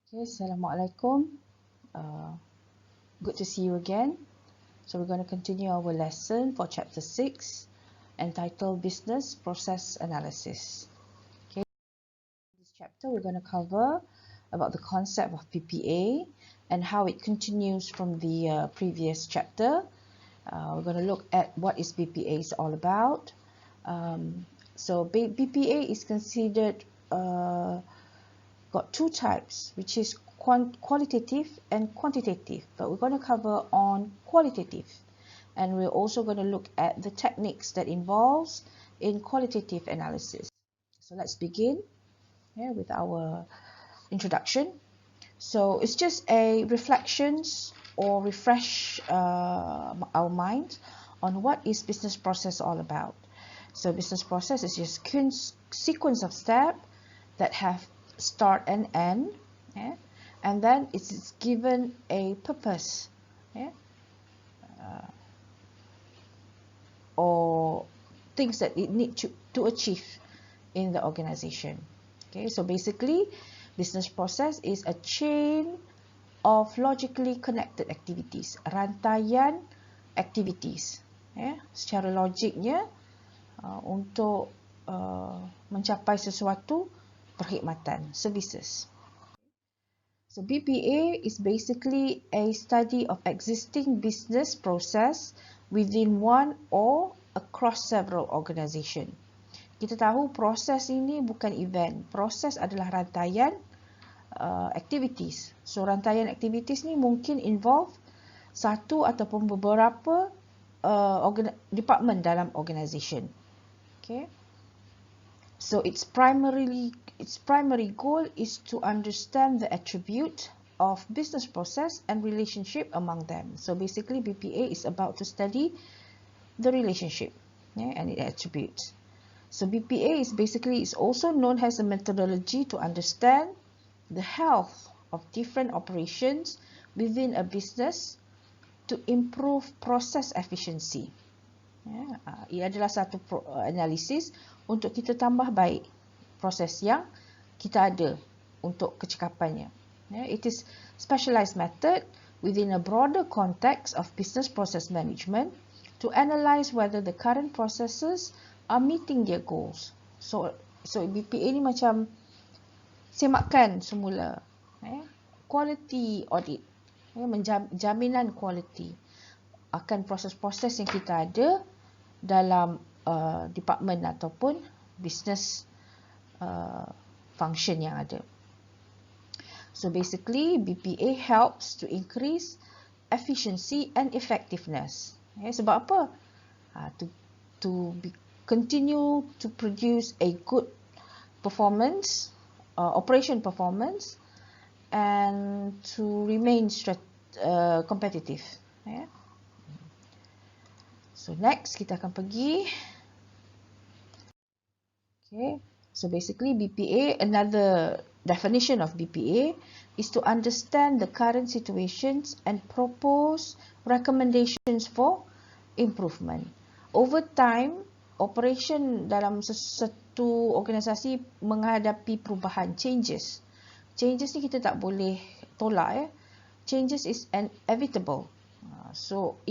Okay, Assalamualaikum. Good to see you again. So we're going to continue our lesson for chapter 6 entitled Business Process Analysis. Okay, in this chapter we're going to cover about the concept of BPA and how it continues from the previous chapter. We're going to look at what is BPA is all about. So BPA is considered got two types, which is qualitative and quantitative, but we're going to cover on qualitative, and we're also going to look at the techniques that involves in qualitative analysis. So let's begin with our introduction. So it's just a reflections or refresh our mind on what is business process all about. So business process is just sequence of steps that have start and end, and then it's given a purpose, or things that it need to achieve in the organization. Okay, so basically business process is a chain of logically connected activities, rantaian activities, secara logiknya untuk mencapai sesuatu perkhidmatan, services. So BPA is basically a study of existing business process within one or across several organization. Kita tahu proses ini bukan event. Proses adalah rantaian activities. So rantaian activities ni mungkin involve satu ataupun beberapa department dalam organization. Okay. So its primary goal is to understand the attribute of business process and relationship among them. So basically BPA is about to study the relationship and its attributes. So BPA is also known as a methodology to understand the health of different operations within a business to improve process efficiency. Ia adalah satu analisis untuk kita tambah baik proses yang kita ada untuk kecekapannya. It is specialized method within a broader context of business process management to analyze whether the current processes are meeting their goals. So BPA ni macam semakan semula quality audit, jaminan quality akan proses-proses yang kita ada dalam department ataupun business function yang ada. So basically BPA helps to increase efficiency and effectiveness. Sebab apa? Continue to produce a good performance, operation performance, and to remain competitive. So next kita akan pergi. Okay. So basically BPA, another definition of BPA is to understand the current situations and propose recommendations for improvement. Over time, operation dalam satu organisasi menghadapi perubahan, changes. Changes ni kita tak boleh tolak. Changes is inevitable. So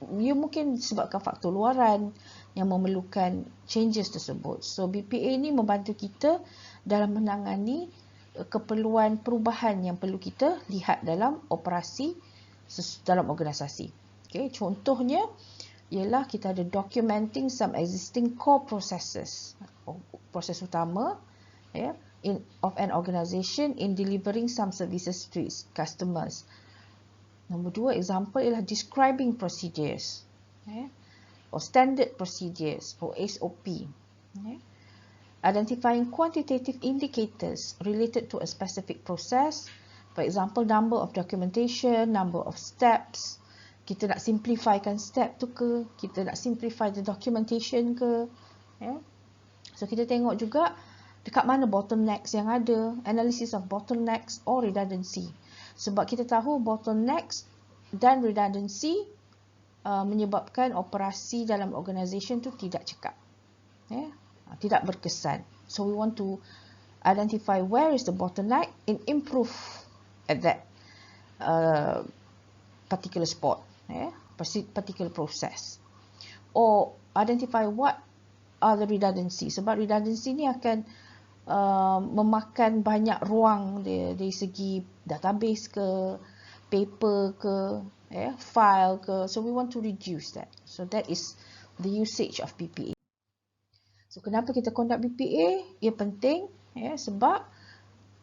you mungkin sebabkan faktor luaran yang memerlukan changes tersebut. So BPA ni membantu kita dalam menangani keperluan perubahan yang perlu kita lihat dalam operasi dalam organisasi. Okay, contohnya ialah kita ada documenting some existing core processes, proses utama of an organisation in delivering some services to its customers. Nombor dua, example ialah describing procedures, or standard procedures, or SOP. Identifying quantitative indicators related to a specific process, for example, number of documentation, number of steps. Kita nak simplifykan step tu ke? Kita nak simplify the documentation ke? So kita tengok juga dekat mana bottlenecks yang ada, analysis of bottlenecks or redundancy. Sebab kita tahu bottlenecks dan redundancy menyebabkan operasi dalam organisation tu tidak cekap, tidak berkesan. So we want to identify where is the bottleneck and improve at that particular spot, particular process, or identify what are the redundancy. Sebab redundancy ni akan memakan banyak ruang dari segi database ke, paper ke, file ke. So we want to reduce that. So that is the usage of BPA. So kenapa kita conduct BPA? Ia penting sebab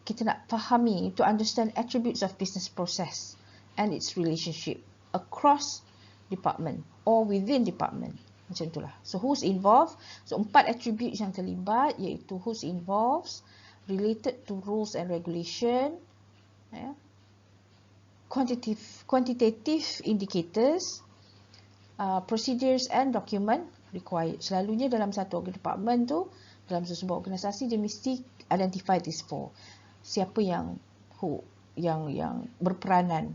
kita nak fahami, to understand attributes of business process and its relationship across department or within department. Macam itulah. So who's involved? So 4 attributes yang terlibat iaitu who's involved, related to rules and regulation, quantitative indicators, procedures and document required. Selalunya dalam satu department tu, dalam sebuah organisasi, dia mesti identify these 4. Siapa yang berperanan.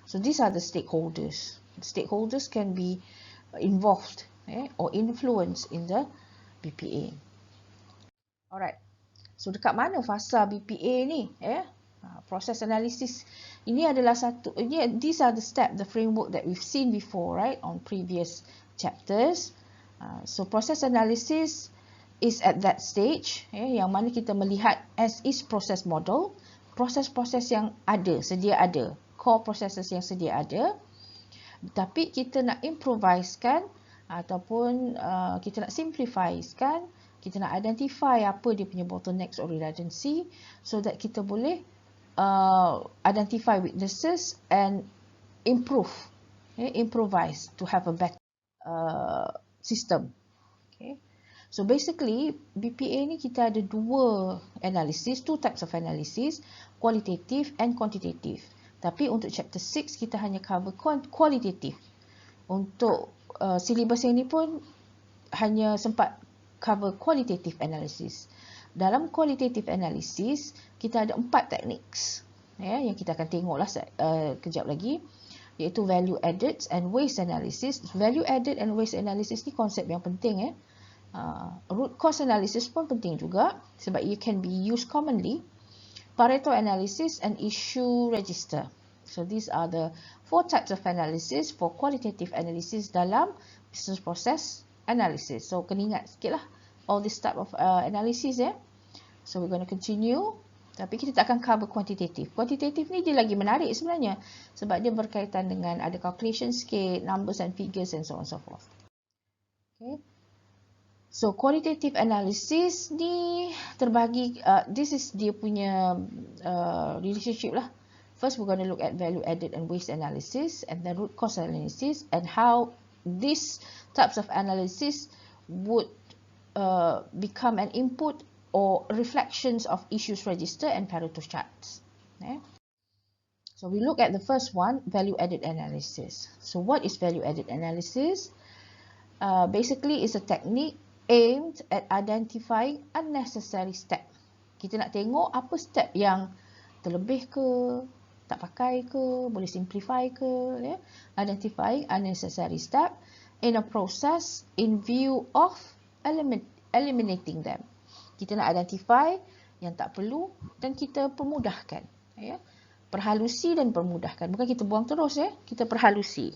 So these are the stakeholders. Stakeholders can be involved or influenced in the BPA. Alright. So dekat mana fasa BPA ni? Process analysis. Ini adalah these are the steps, the framework that we've seen before, right, on previous chapters. So process analysis is at that stage, yang mana kita melihat as is process model, proses-proses yang sedia ada, core processes yang sedia ada, tapi kita nak improvisekan ataupun kita nak simplifiekan, kita nak identify apa dia punya bottlenecks or redundancy, so that kita boleh identify weaknesses and improvise to have a better system. Okay. So basically BPA ni kita ada two types of analysis, qualitative and quantitative. Tapi untuk chapter 6 kita hanya cover qualitative. Untuk syllabus ini pun hanya sempat cover qualitative analysis. Dalam qualitative analysis kita ada 4 techniques yang kita akan tengoklah kejap lagi, iaitu value added and waste analysis. Value added and waste analysis ni konsep yang penting. Root cause analysis pun penting juga sebab it can be used commonly. Pareto analysis and issue register. So these are the 4 types of analysis for qualitative analysis dalam business process analysis. So kena ingat sikit lah all this type of analysis. So we're going to continue. Tapi kita tak akan cover quantitative. Quantitative ni dia lagi menarik sebenarnya sebab dia berkaitan dengan ada calculation sikit, numbers and figures and so on and so forth. Okay. So qualitative analysis ni terbagi, this is dia punya relationship lah. First we're going to look at value added and waste analysis, and then root cause analysis, and how these types of analysis would become an input or reflections of issues register and Pareto charts. So we look at the first one, value added analysis. So what is value added analysis? Basically is a technique aimed at identifying unnecessary step. Kita nak tengok apa step yang terlebih ke, tak pakai ke, boleh simplify ke, identifying unnecessary step in a process in view of eliminating them. Kita nak identify yang tak perlu dan kita permudahkan. Perhalusi dan permudahkan. Bukan kita buang terus, kita perhalusi.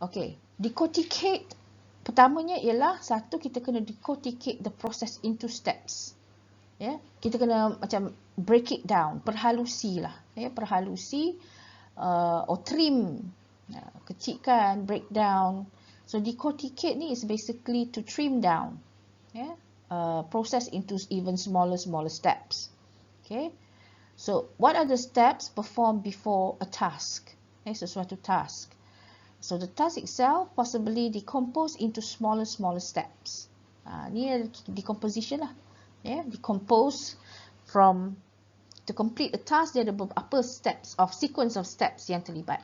Okay, decorticate. Pertamanya ialah satu, kita kena decorticate the process into steps. Kita kena macam break it down, perhalusi lah. Perhalusi or trim, kecilkan, break down. So decorticate ni is basically to trim down, process into even smaller steps. Okay. So what are the steps performed before a task? Sesuatu task. So the task itself possibly decomposed into smaller steps. Ni decomposition lah. Decompose from, to complete a task dia ada beberapa sequence of steps yang terlibat.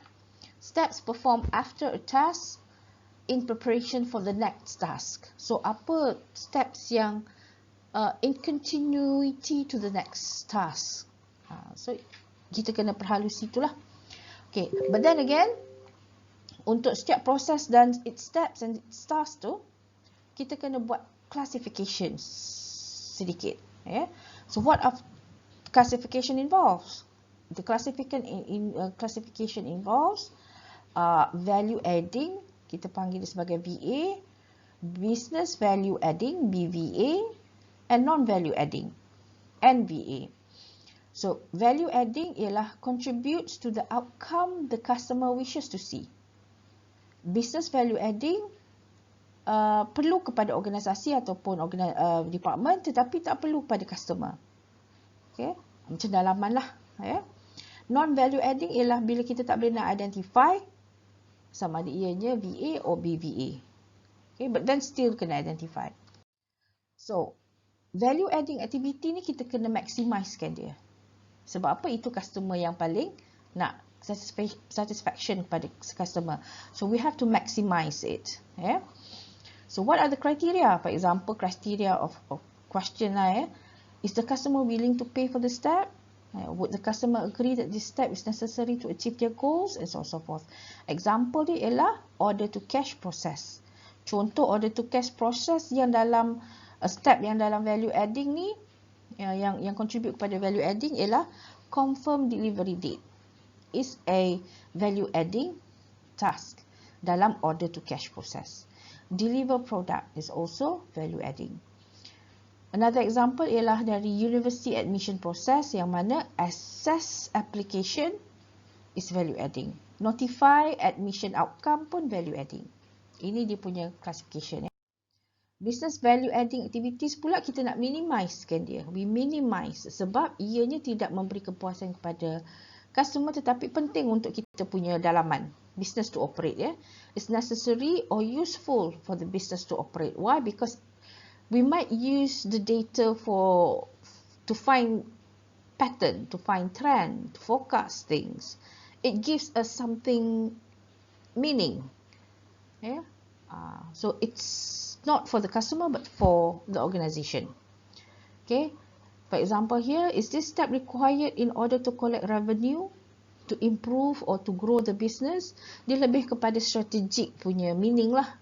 Steps performed after a task in preparation for the next task. So apa steps yang in continuity to the next task. So kita kena perhalusi itulah. Okay, but then again, untuk setiap proses dan its steps and its tasks tu, kita kena buat classifications sedikit. So what of classification involves? the classification involves value adding, kita panggil dia sebagai VA, business value adding, BVA, and non-value adding, NVA. So, value adding ialah contributes to the outcome the customer wishes to see. Business value adding perlu kepada organisasi ataupun department, tetapi tak perlu pada customer. Okay? Macam dalaman lah. Ya? Non-value adding ialah bila kita tak boleh nak identify sama ada ianya VA or BVA. Okay? But then still kena identify. So, value adding activity ni kita kena maximizekan dia. Sebab apa? Itu customer yang paling nak satisfaction kepada customer. So, we have to maximize it. Yeah? So, what are the criteria? For example, criteria of question lah. Is the customer willing to pay for the step? Would the customer agree that this step is necessary to achieve their goals? And so on so forth. Example dia ialah order to cash process. Contoh order to cash process yang dalam step yang dalam value adding ni, yang contribute kepada value adding ialah confirm delivery date. Is a value adding task dalam order to cash process. Deliver product is also value adding. Another example ialah dari university admission process yang mana assess application is value adding. Notify admission outcome pun value adding. Ini dia punya classification. Business value adding activities pula kita nak minimizekan dia. We minimize sebab ianya tidak memberi kepuasan kepada customer tetapi penting untuk kita punya dalaman. Business to operate. It's necessary or useful for the business to operate. Why? Because we might use the data to find pattern, to find trend, to forecast things. It gives us something meaning. So it's not for the customer but for the organization. Okay. For example here, is this step required in order to collect revenue, to improve or to grow the business? Dia lebih kepada strategic punya meaning lah.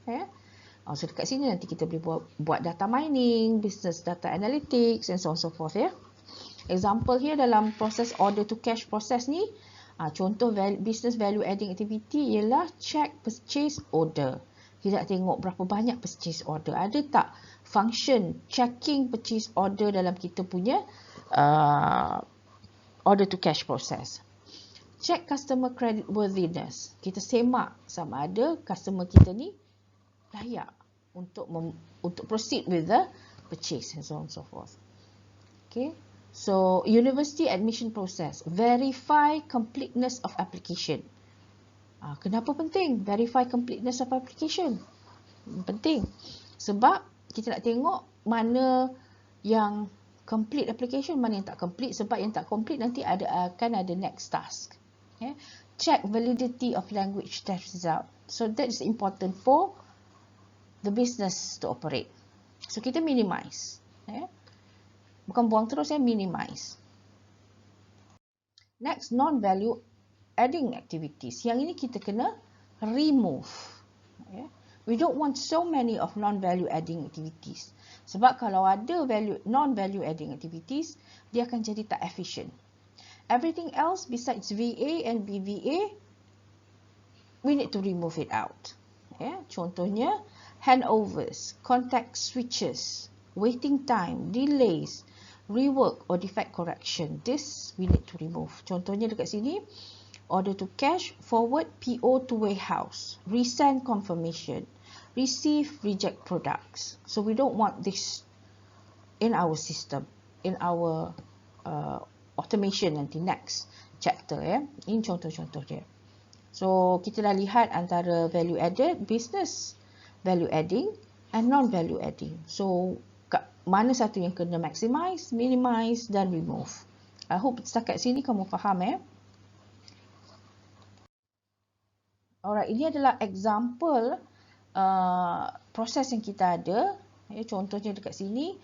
So dekat sini nanti kita boleh buat data mining, business data analytics and so on so forth. Example here dalam proses order to cash process ni, contoh business value adding activity ialah check purchase order. Kita nak tengok berapa banyak purchase order. Ada tak function checking purchase order dalam kita punya order to cash process. Check customer credit worthiness. Kita semak sama ada customer kita ni layak untuk proceed with the purchase and so on so forth. Okay. So, university admission process. Verify completeness of application. Kenapa penting? Verify completeness of application. Penting. Sebab kita nak tengok mana yang complete application, mana yang tak complete. Sebab yang tak complete nanti akan ada next task. Check validity of language test result. So, that is important for the business to operate. So, kita minimize. Bukan buang terus, minimize. Next, non-value adding activities. Yang ini kita kena remove. We don't want so many of non-value adding activities. Sebab kalau ada non-value adding activities, dia akan jadi tak efficient. Everything else besides VA and BVA, we need to remove it out. Contohnya, handovers, contact switches, waiting time, delays, rework or defect correction. This we need to remove. Contohnya dekat sini, order to cash, forward PO to warehouse, resend confirmation, receive reject products. So we don't want this in our system, in our automation nanti next chapter. Ini contoh-contoh dia. So kita dah lihat antara value added, business value adding and non-value adding. So mana satu yang kena maximize, minimize dan remove. I hope setakat sini kamu faham. Alright, ini adalah example proses yang kita ada. Contohnya dekat sini,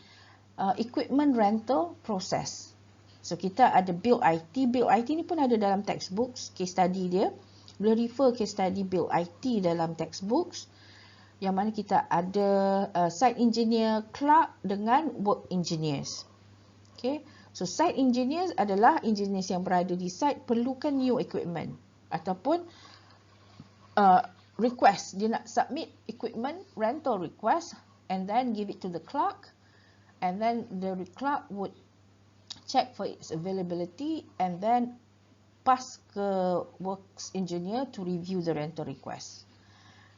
equipment rental process. So, kita ada build IT. Build IT ni pun ada dalam textbooks, case study dia. Boleh refer case study build IT dalam textbooks. Yang mana kita ada site engineer, clerk dengan work engineers. Okay. So site engineers adalah engineers yang berada di site perlukan new equipment ataupun request. Dia nak submit equipment rental request and then give it to the clerk, and then the clerk would check for its availability and then pass ke works engineer to review the rental request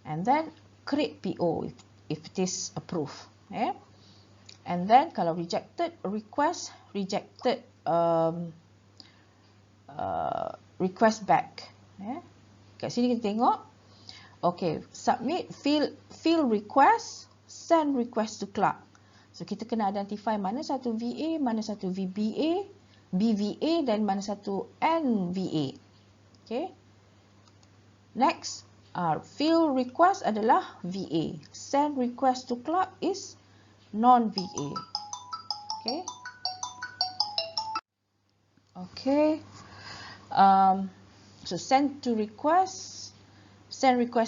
and then create PO if it is approved. And then kalau rejected request, request back. Kat sini kita tengok, okay, submit, fill request, send request to clerk. So kita kena identify mana satu VA, mana satu VBA, BVA dan mana satu NVA. Okay. Next, fill request adalah VA. Send request to clerk is non-VA. Okay. Okay. So send request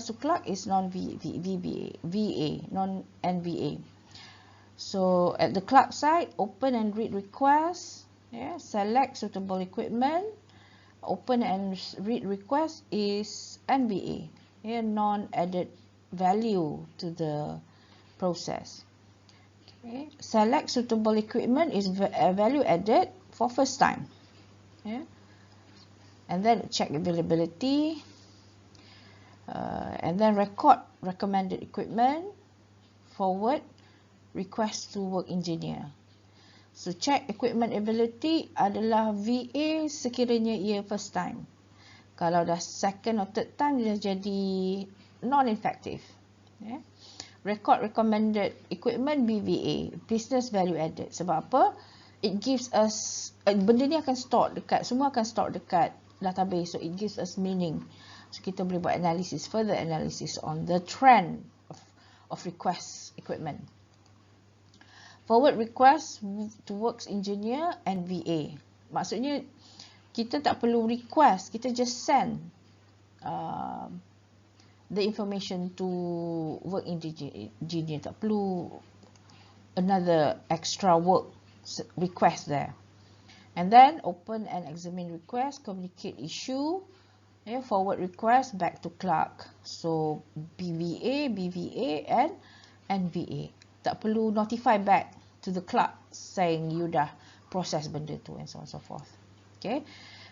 to clerk is non-VBA, VA, non-NVA. So at the clerk side, open and read request. Select suitable equipment. Open and read request is NVA. Non-added value to the process. Okay. Select suitable equipment is value added for first time. And then check availability. And then record recommended equipment. Forward request to work engineer. So check equipment availability adalah VA sekiranya ia first time. Kalau dah second or third time, dia jadi non-effective. Record recommended equipment BVA, business value added. Sebab apa? It gives us, benda ni akan store dekat, semua akan store dekat database. So it gives us meaning. So kita boleh buat analysis, further analysis on the trend of request equipment. Forward request to works engineer and VA. Maksudnya kita tak perlu request, kita just send the information to work engineer. Tak perlu another extra work request there. And then open and examine request, communicate issue, forward request back to clerk. So BVA, BVA and NVA. Tak perlu notify back to the clerk saying you dah process benda tu and so on and so forth. Okay.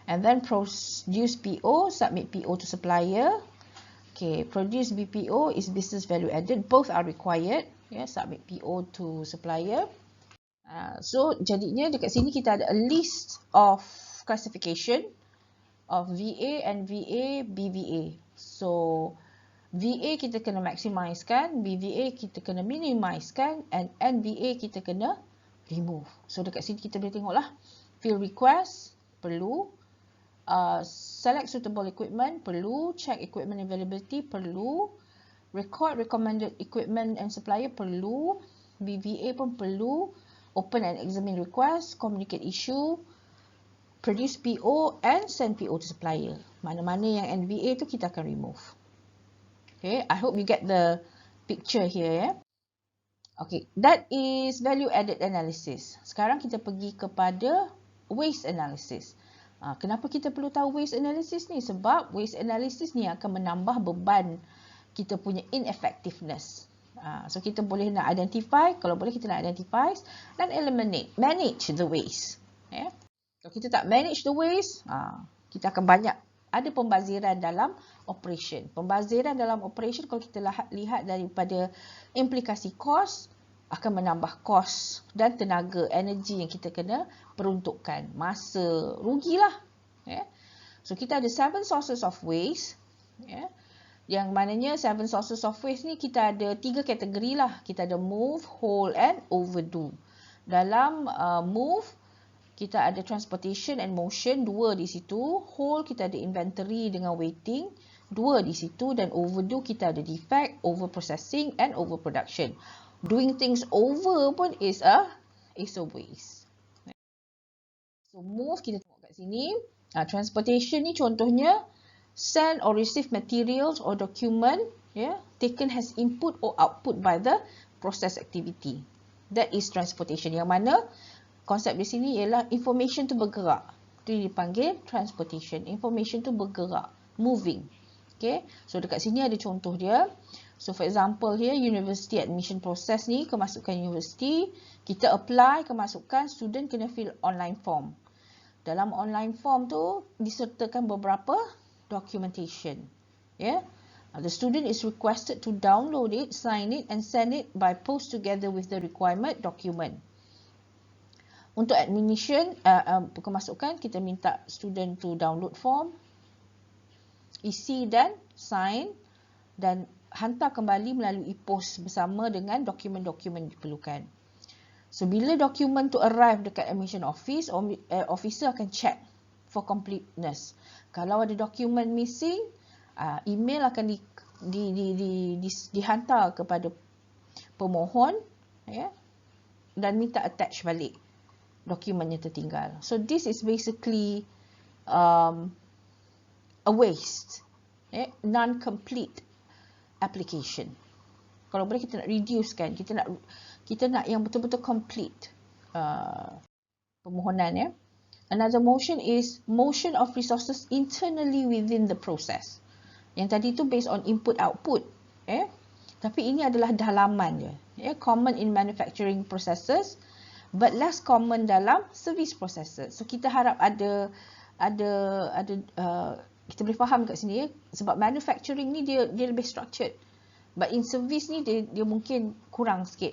And then produce PO, submit PO to supplier. Okay, produce BPO is business value added. Both are required. Submit PO to supplier. So jadinya dekat sini kita ada a list of classification of VA, NVA, BVA. So VA kita kena maximizekan, BVA kita kena minimizekan, and NVA kita kena remove. So dekat sini kita boleh tengok lah. Fill request perlu. Select suitable equipment perlu, check equipment availability perlu, record recommended equipment and supplier perlu, BVA pun perlu, open and examine request, communicate issue, produce PO and send PO to supplier. Mana-mana yang NVA tu kita akan remove. Okay, I hope you get the picture here. Okay, that is value added analysis. Sekarang kita pergi kepada waste analysis. Kenapa kita perlu tahu waste analysis ni? Sebab waste analysis ni akan menambah beban kita punya ineffectiveness. So kita boleh nak identify, kalau boleh kita nak identify dan eliminate, manage the waste. Kalau kita tak manage the waste, kita akan banyak ada pembaziran dalam operation. Pembaziran dalam operation kalau kita lihat daripada implikasi kos, akan menambah kos dan tenaga, energi yang kita kena peruntukkan. Masa, rugilah. So, kita ada 7 sources of waste. Yang mananya 7 sources of waste ni kita ada 3 kategori lah. Kita ada move, hold and overdue. Dalam move, kita ada transportation and motion, 2 di situ. Hold, kita ada inventory dengan waiting, 2 di situ. Dan overdue, kita ada defect, overprocessing and overproduction. Doing things over pun is a waste. So move kita tengok kat sini. Transportation ni contohnya send or receive materials or document taken as input or output by the process activity. That is transportation. Yang mana konsep di sini ialah information tu bergerak. Itu dipanggil transportation. Information tu bergerak, moving. Okay, so dekat sini ada contoh dia. So for example here, university admission process ni, kemasukan universiti, kita apply kemasukan, student kena fill online form. Dalam online form tu disertakan beberapa documentation. Yeah. The student is requested to download it, sign it and send it by post together with the requirement document. Untuk admission, kemasukan, kita minta student to download form, isi dan sign dan hantar kembali melalui post bersama dengan dokumen-dokumen diperlukan. So bila dokumen tu arrive dekat admission office, officer akan check for completeness. Kalau ada dokumen missing, email akan dihantar kepada pemohon, ya, dan minta attach balik dokumen yang tertinggal. So this is basically a waste, non-complete application. Kalau boleh kita nak reduce kan, kita nak yang betul-betul complete permohonan, ya. Another motion is motion of resources internally within the process. Yang tadi tu based on input output, tapi ini adalah dalaman dia, common in manufacturing processes but less common dalam service processes. So kita harap ada kita boleh faham kat sini, sebab manufacturing ni dia lebih structured, but in service ni dia mungkin kurang sikit.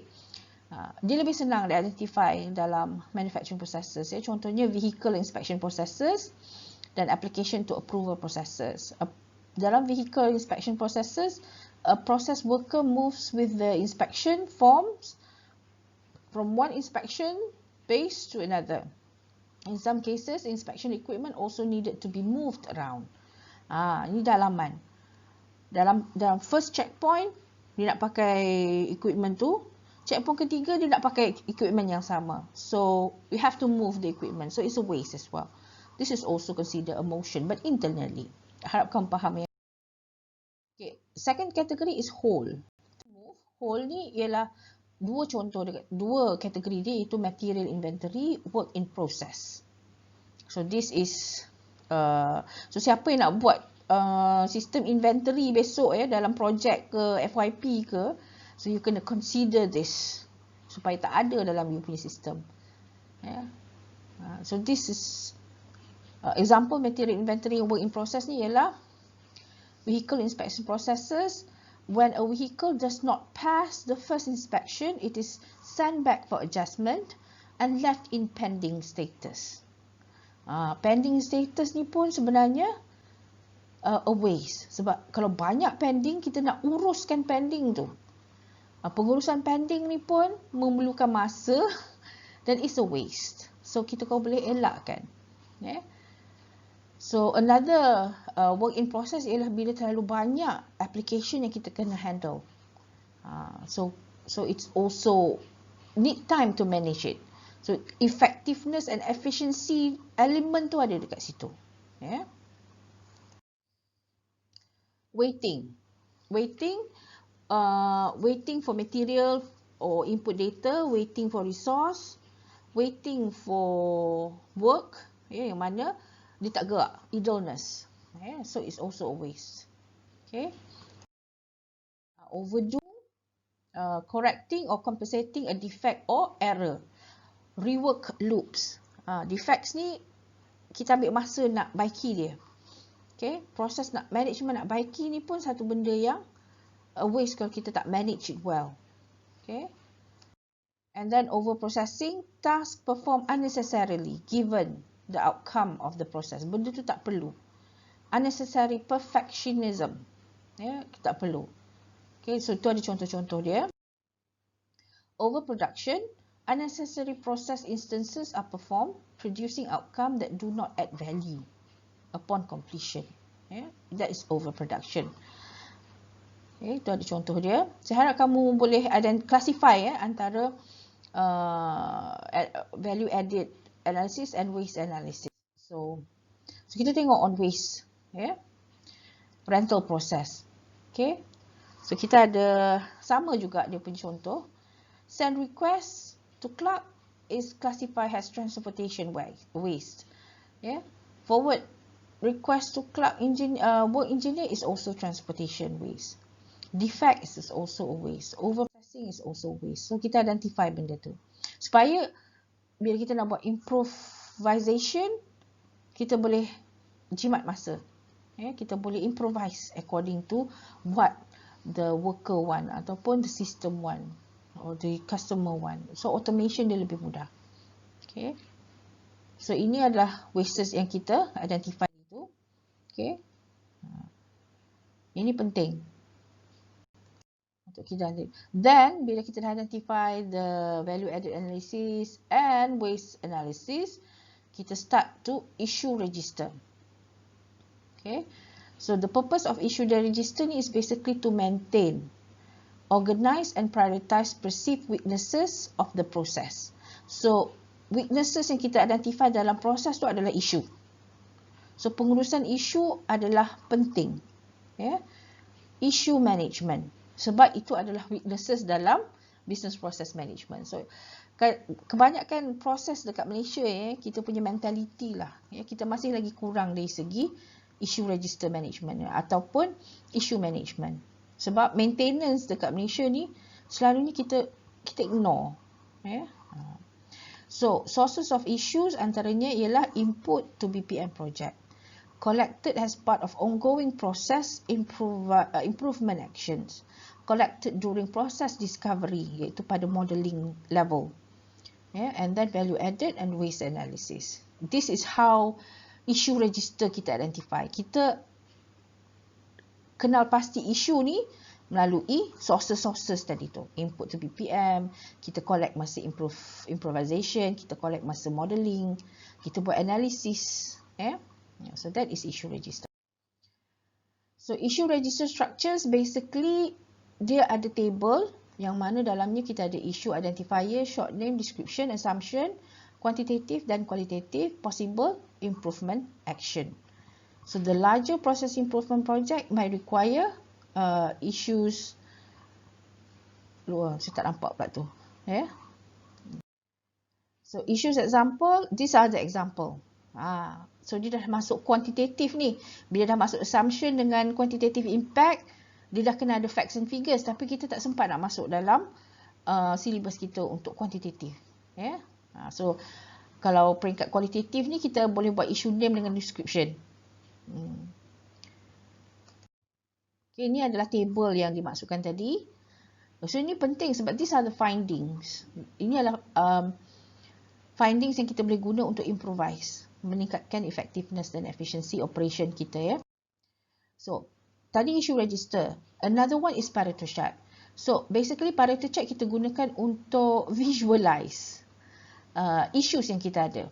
Dia lebih senang di identify dalam manufacturing processes, ya. Contohnya vehicle inspection processes dan application to approval processes. Dalam vehicle inspection processes, a process worker moves with the inspection forms from one inspection base to another. In some cases, inspection equipment also needed to be moved around. Ini dalaman. Dalam first checkpoint, dia nak pakai equipment tu. Checkpoint ketiga, dia nak pakai equipment yang sama. So, we have to move the equipment. So, it's a waste as well. This is also considered a motion, but internally. Harap kamu faham ya. Okay. Second category is whole. Whole ni ialah dua kategori dia, iaitu material inventory, work in process. So this is so siapa yang nak buat sistem inventory besok, ya, dalam projek ke FYP ke, so you kena consider this supaya tak ada dalam you punya sistem, ya. So this is example material inventory work in process ni ialah vehicle inspection processes. When a vehicle does not pass the first inspection, it is sent back for adjustment and left in pending status. Pending status ni pun sebenarnya a waste. Sebab kalau banyak pending, kita nak uruskan pending tu. Pengurusan pending ni pun memerlukan masa dan is a waste. So kita kau boleh elakkan. Yeah? So another work in process ialah bila terlalu banyak application yang kita kena handle. So it's also need time to manage it. So effectiveness and efficiency element tu ada dekat situ. Yeah. Waiting for material or input data, waiting for resource, waiting for work, yang mana dia tak gerak, idleness. So it's also a waste. Okay. Overdue, correcting or compensating a defect or error. Rework loops. Defects ni kita ambil masa nak baiki dia. Okay. Proses management nak baiki ni pun satu benda yang a waste kalau kita tak manage it well. Okay. And then over processing, tasks performed unnecessarily given the outcome of the process. Benda tu tak perlu. Unnecessary perfectionism. Ya, tak perlu. Okay, so tu ada contoh-contoh dia. Overproduction, unnecessary process instances are performed, producing outcome that do not add value upon completion. Yeah, that is overproduction. Okay, tu ada contoh dia. Saya harap kamu boleh classify antara value added analysis and waste analysis. So kita tengok on waste, rental process. Okay, so kita ada sama juga dia punya contoh. Send request to clerk, is classified as transportation waste. Yeah. Forward request to clerk engineer, work engineer is also transportation waste. Defect is also a waste. Overpricing is also waste. So kita identify benda tu. Supaya bila kita nak buat improvisation, kita boleh jimat masa. Kita boleh improvise according to what the worker want ataupun the system want or the customer want. So automation dia lebih mudah. Okay. So ini adalah wastes yang kita identify itu. Okay. Ini penting untuk kita. Then bila kita dah identify the value added analysis and waste analysis, kita start to issue register. Okay. So the purpose of issue the register ni is basically to maintain, organize and prioritize perceived weaknesses of the process. So weaknesses yang kita identify dalam proses tu adalah isu. So pengurusan isu adalah penting. Yeah. Issue management. Sebab itu adalah weaknesses dalam business process management. So kebanyakan proses dekat Malaysia kita punya mentality lah. Kita masih lagi kurang dari segi issue register management ataupun issue management. Sebab maintenance dekat Malaysia ni selalunya kita ignore. So sources of issues antaranya ialah input to BPM project, collected as part of ongoing process improvement actions, collected during process discovery iaitu pada modeling level, and then value added and waste analysis. This is how issue register kita identify. Kita kenal pasti isu ni melalui sources tadi tu. Input to BPM, kita collect masa improvisation, kita collect masa modeling, kita buat analysis. So that is issue register. So issue register structures basically dia ada table yang mana dalamnya kita ada issue identifier, short name, description, assumption, quantitative dan qualitative, possible improvement action. So the larger process improvement project might require issues. Saya tak nampak pula tu. So issues example, these are the example. So dia dah masuk quantitative ni. Bila dah masuk assumption dengan quantitative impact, dia dah kena ada facts and figures. Tapi kita tak sempat nak masuk dalam syllabus kita untuk quantitative. So kalau peringkat kualitatif ni kita boleh buat issue name dengan description. Okay, ini adalah table yang dimaksudkan tadi. So ini penting sebab these are the findings. Ini adalah findings yang kita boleh guna untuk improvise, meningkatkan effectiveness dan efficiency operation kita. So tadi issue register. Another one is Pareto chart. So basically Pareto chart kita gunakan untuk visualize issues yang kita ada.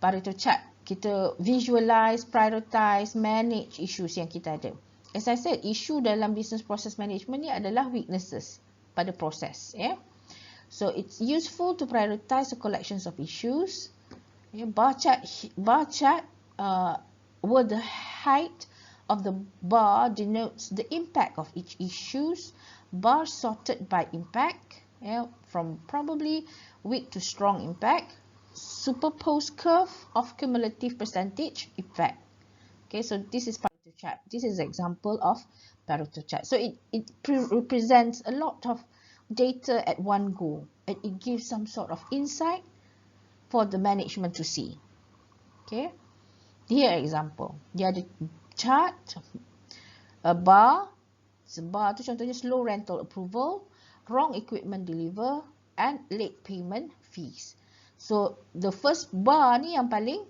Pareto chart kita visualize, prioritize, manage issues yang kita ada. As I said, issue dalam business process management ni adalah weaknesses pada proses. So it's useful to prioritize the collections of issues. Bar chart where the height of the bar denotes the impact of each issues. Bar sorted by impact, from probably weak to strong impact. Superposed curve of cumulative percentage effect. Okay, so this is Pareto chart. This is an example of Pareto chart. So it represents a lot of data at one go, and it gives some sort of insight for the management to see. Okay, here example. Dia ada chart, a bar. Bar tu contohnya slow rental approval, wrong equipment deliver, and late payment fees. So the first bar ni yang paling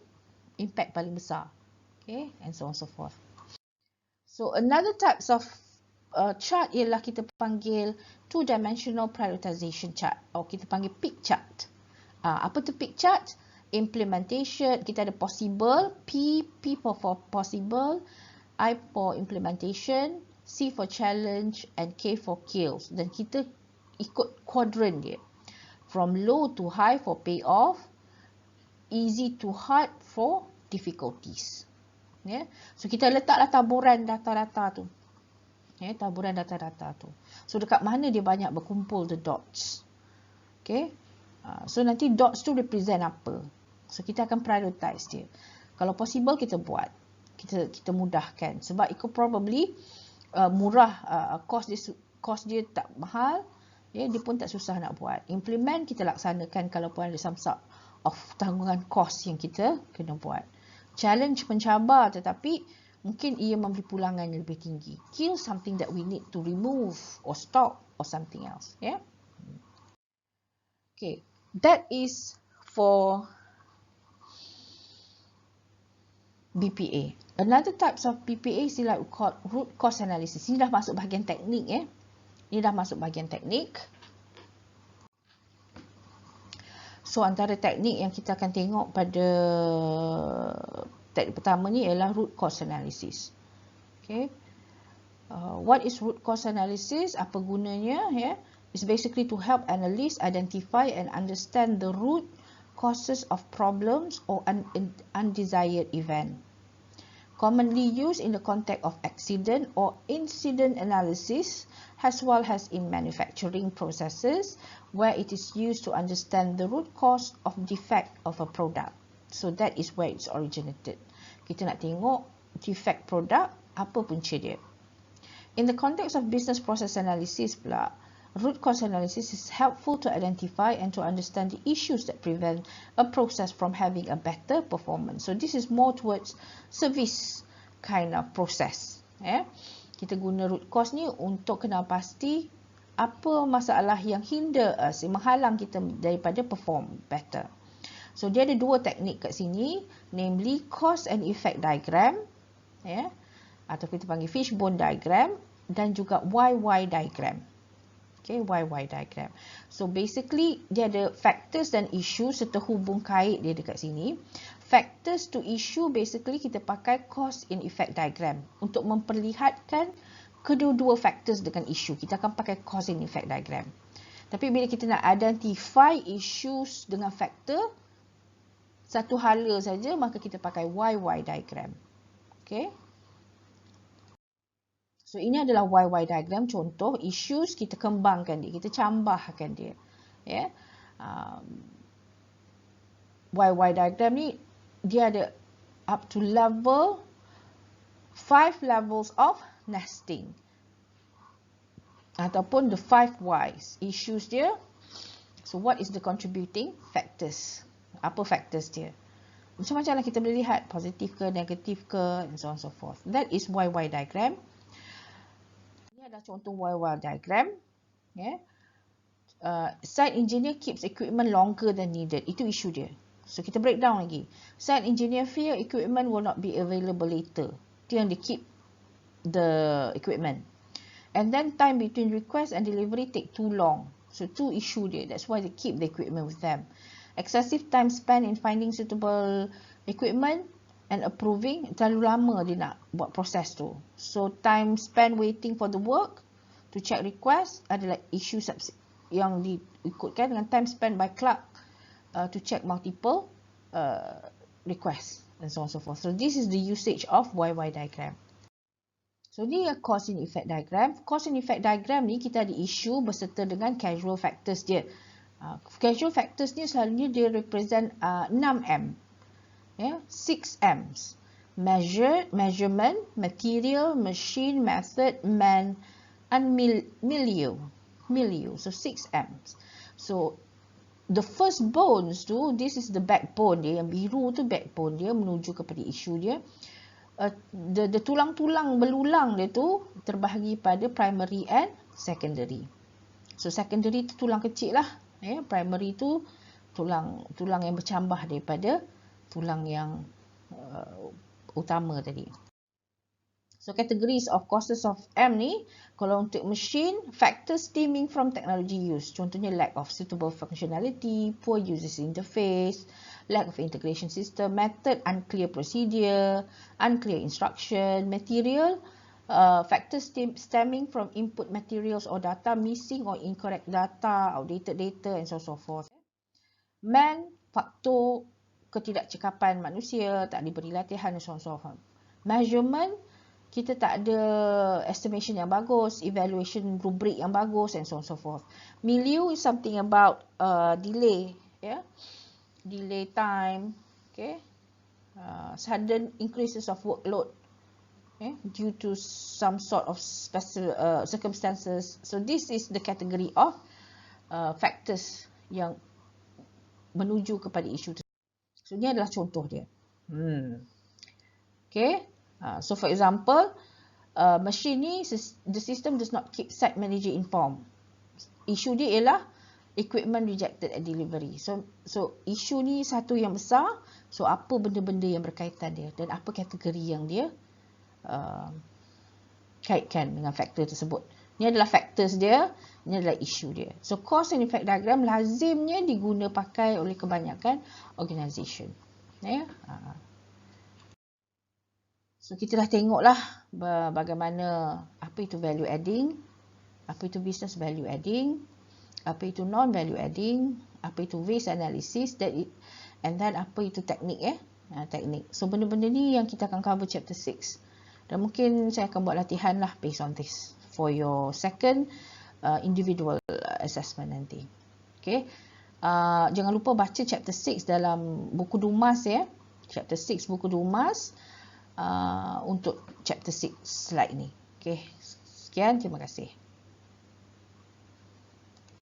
impact paling besar. Okay, and so on so forth. So another types of chart ialah kita panggil two-dimensional prioritization chart, atau kita panggil peak chart. Apa tu peak chart? Implementation, kita ada possible, P for possible, I for implementation, C for challenge, and K for kills. Dan kita ikut quadrant dia. From low to high for payoff, easy to hard for difficulties. So kita letaklah taburan data-data tu. Taburan data-data tu. So dekat mana dia banyak berkumpul the dots. Okay. So nanti dots tu represent apa. So kita akan prioritize dia. Kalau possible kita buat. Kita mudahkan. Sebab it could probably murah, cost dia tak mahal. Dia pun tak susah nak buat. Implement kita laksanakan kalau pun ada some sort of tanggungan cost yang kita kena buat. Challenge mencabar tetapi mungkin ia memberi pulangan yang lebih tinggi. Kill something that we need to remove or stop or something else. Yeah. Okay. That is for BPA. Another types of BPA is like called root cause analysis. Ini dah masuk bahagian teknik ya. Ini dah masuk bahagian teknik. So antara teknik yang kita akan tengok pada teknik pertama ni ialah root cause analysis. Okay. What is root cause analysis? Apa gunanya ya? It's basically to help analysts identify and understand the root causes of problems or undesired event. Commonly used in the context of accident or incident analysis, as well as in manufacturing processes, where it is used to understand the root cause of defect of a product. So that is where it's originated. Kita nak tengok defect product, apa punca dia. In the context of business process analysis pula, root cause analysis is helpful to identify and to understand the issues that prevent a process from having a better performance. So this is more towards service kind of process. Kita guna root cause ni untuk kenal pasti apa masalah yang hinder us, yang menghalang kita daripada perform better. So dia ada dua teknik kat sini, namely cause and effect diagram, atau kita panggil fishbone diagram, dan juga YY diagram. Okay, YY diagram. So basically dia ada factors dan issue serta hubung kait dia dekat sini. Factors to issue basically kita pakai cause and effect diagram untuk memperlihatkan kedua-dua factors dengan issue. Kita akan pakai cause and effect diagram. Tapi bila kita nak identify issues dengan factor satu hala saja, maka kita pakai YY diagram. Okay. So ini adalah YY diagram, contoh issues, kita kembangkan dia, kita cambahkan dia. YY diagram ni dia ada up to level 5 levels of nesting. Ataupun the 5 Ys. Issues dia. So what is the contributing factors? Apa factors dia? Macam-macam lah kita boleh lihat, positif ke, negatif ke, and so on so forth. That is YY diagram. Adalah contoh YY diagram. Site engineer keeps equipment longer than needed. Itu isu dia. So kita break down lagi. Site engineer fear equipment will not be available later. Itu yang dia keep the equipment. And then time between request and delivery take too long. So two issue dia. That's why they keep the equipment with them. Excessive time spent in finding suitable equipment and approving, terlalu lama dia nak buat proses tu. So time spent waiting for the work to check request adalah isu yang diikutkan dengan time spent by clerk to check multiple requests and so on so forth. So this is the usage of YY diagram. So ni cause and effect diagram. Cause and effect diagram ni kita ada isu berserta dengan causal factors dia. Causal factors ni selalunya dia represent 6M. 6 M's. Measurement, material, machine, method, man, and milieu. So 6 M's. So the first bones tu, this is the backbone dia. Yang biru tu backbone dia menuju kepada isu dia. The tulang-tulang belulang dia tu terbahagi pada primary and secondary. So secondary tu tulang kecil lah. Primary tu tulang yang bercambah daripada tulang yang utama tadi. So categories of causes of M ni, kalau untuk machine, factors stemming from technology use. Contohnya lack of suitable functionality, poor user interface, lack of integration system, method, unclear procedure, unclear instruction, material, factors stemming from input materials or data, missing or incorrect data, outdated data, and so forth. Man, faktor ketidakcekapan manusia, tak diberi latihan, and so forth. Measurement, kita tak ada estimation yang bagus, evaluation rubric yang bagus, and so forth. Milieu is something about delay ya, delay time, okay, sudden increases of workload, okay, due to some sort of special circumstances. So this is the category of factors yang menuju kepada isu tersebut. So ini adalah contoh dia. Okay, so for example, machine ni, the system does not keep site manager informed. Isu dia ialah equipment rejected at delivery. So isu ni satu yang besar. So apa benda-benda yang berkaitan dia dan apa kategori yang dia kaitkan dengan faktor tersebut. Ini adalah factors dia, ini adalah isu dia. So cause and effect diagram lazimnya diguna pakai oleh kebanyakan organisation. Ya. So kita dah tengoklah bagaimana apa itu value adding, apa itu business value adding, apa itu non value adding, apa itu waste analysis, and then apa itu teknik teknik. So benda-benda ni yang kita akan cover chapter 6. Dan mungkin saya akan buat latihan lah based on this for your second individual assessment nanti. Okay. Jangan lupa baca chapter 6 dalam buku Dumas ya. Chapter 6 buku Dumas untuk chapter 6 slide ni. Okay. Sekian, terima kasih.